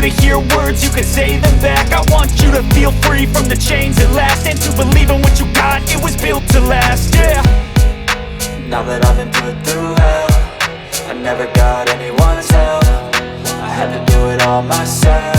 to hear words, you can say them back. I want you to feel free from the chains at last, and to believe in what you got, it was built to last, yeah. Now that I've been put through hell, I never got anyone's help. I had to do it all myself.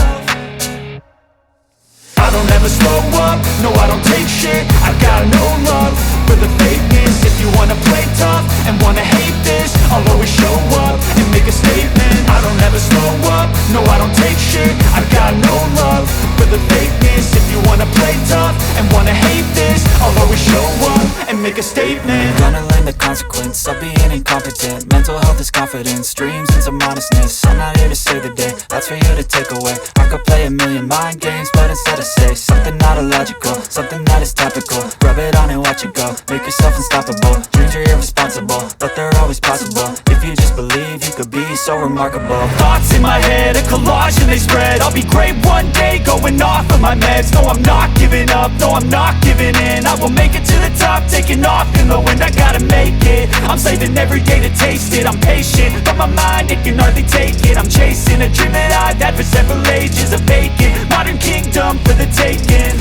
I don't ever slow up, no I don't take shit. I got no love for the fakeness. If you wanna play tough and wanna hate this, I'll always show up and make a statement. I don't ever slow up, no I don't take shit. I got no love for the fakeness. If you wanna play tough and wanna hate this, I'll always show up and make a statement. Gonna learn the consequence of being incompetent. Mental health is confidence, dreams and some modestness. I'm not here to save the day, that's for you to take away. I could play a million mind games, but instead I say something not illogical, something that is topical. Rub it on and watch it go, make yourself unstoppable. Dreams are irresponsible, but they're always possible. If you just believe, you could be so remarkable. Thoughts in my head, a collage and they spread. I'll be great one day, going off of my meds. No, I'm not giving up, no, I'm not giving in. I will make it to the top, taking off in the wind. I gotta make it, I'm saving every day to taste it. I'm patient, but my mind, it can hardly take it. I'm chasing a dream that I've had for several ages. A vacant, modern kingdom for the taking.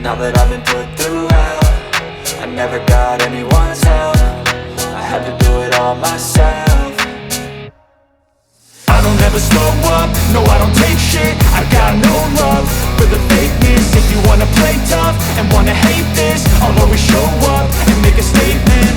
Now that I've been put through hell, I never got anyone's help. I had to do it all myself. I don't ever slow up, no I don't take shit. I got no love for the fakeness. If you wanna play tough and wanna hate this, I'll always show up and make a statement.